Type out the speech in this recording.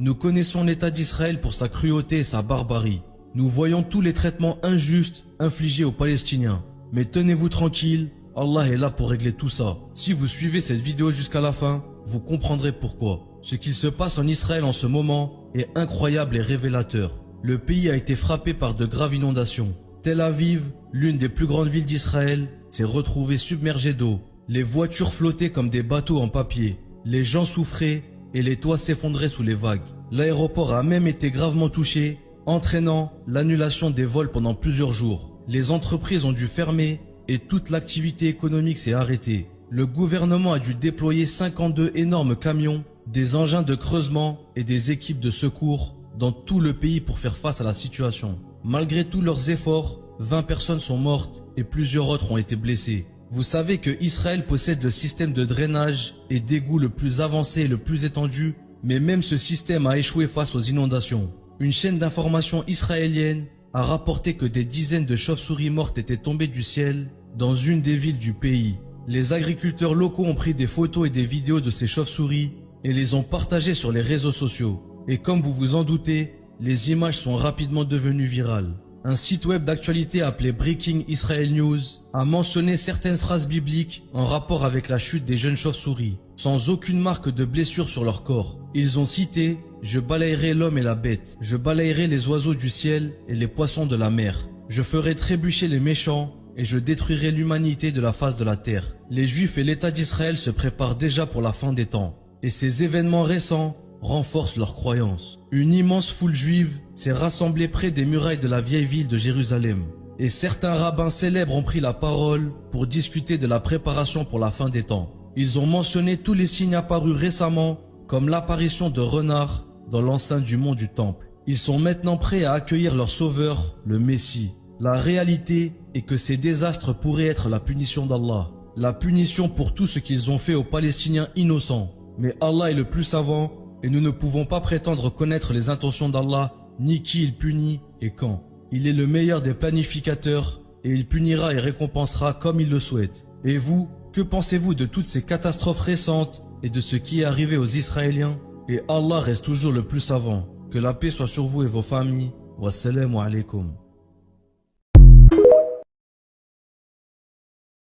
Nous connaissons l'État d'Israël pour sa cruauté et sa barbarie. Nous voyons tous les traitements injustes infligés aux Palestiniens. Mais tenez-vous tranquille, Allah est là pour régler tout ça. Si vous suivez cette vidéo jusqu'à la fin, vous comprendrez pourquoi. Ce qu'il se passe en Israël en ce moment est incroyable et révélateur. Le pays a été frappé par de graves inondations. Tel Aviv, l'une des plus grandes villes d'Israël, s'est retrouvée submergée d'eau. Les voitures flottaient comme des bateaux en papier. Les gens souffraient et les toits s'effondraient sous les vagues. L'aéroport a même été gravement touché, entraînant l'annulation des vols pendant plusieurs jours. Les entreprises ont dû fermer et toute l'activité économique s'est arrêtée. Le gouvernement a dû déployer 52 énormes camions, des engins de creusement et des équipes de secours dans tout le pays pour faire face à la situation. Malgré tous leurs efforts, 20 personnes sont mortes et plusieurs autres ont été blessées. Vous savez que Israël possède le système de drainage et d'égout le plus avancé et le plus étendu, mais même ce système a échoué face aux inondations. Une chaîne d'information israélienne a rapporté que des dizaines de chauves-souris mortes étaient tombées du ciel dans une des villes du pays. Les agriculteurs locaux ont pris des photos et des vidéos de ces chauves-souris et les ont partagées sur les réseaux sociaux. Et comme vous vous en doutez, les images sont rapidement devenues virales. Un site web d'actualité appelé Breaking Israel News a mentionné certaines phrases bibliques en rapport avec la chute des jeunes chauves-souris, sans aucune marque de blessure sur leur corps. Ils ont cité « Je balayerai l'homme et la bête, je balayerai les oiseaux du ciel et les poissons de la mer. Je ferai trébucher les méchants et je détruirai l'humanité de la face de la terre. » Les Juifs et l'État d'Israël se préparent déjà pour la fin des temps. Et ces événements récents renforcent leurs croyances. Une immense foule juive s'est rassemblée près des murailles de la vieille ville de Jérusalem. Et certains rabbins célèbres ont pris la parole pour discuter de la préparation pour la fin des temps. Ils ont mentionné tous les signes apparus récemment, comme l'apparition de renards dans l'enceinte du mont du Temple. Ils sont maintenant prêts à accueillir leur sauveur, le Messie. La réalité est que ces désastres pourraient être la punition d'Allah. La punition pour tout ce qu'ils ont fait aux Palestiniens innocents. Mais Allah est le plus savant et nous ne pouvons pas prétendre connaître les intentions d'Allah, ni qui il punit et quand. Il est le meilleur des planificateurs et il punira et récompensera comme il le souhaite. Et vous, que pensez-vous de toutes ces catastrophes récentes et de ce qui est arrivé aux Israéliens? Et Allah reste toujours le plus savant. Que la paix soit sur vous et vos familles. Wassalamu alaikum.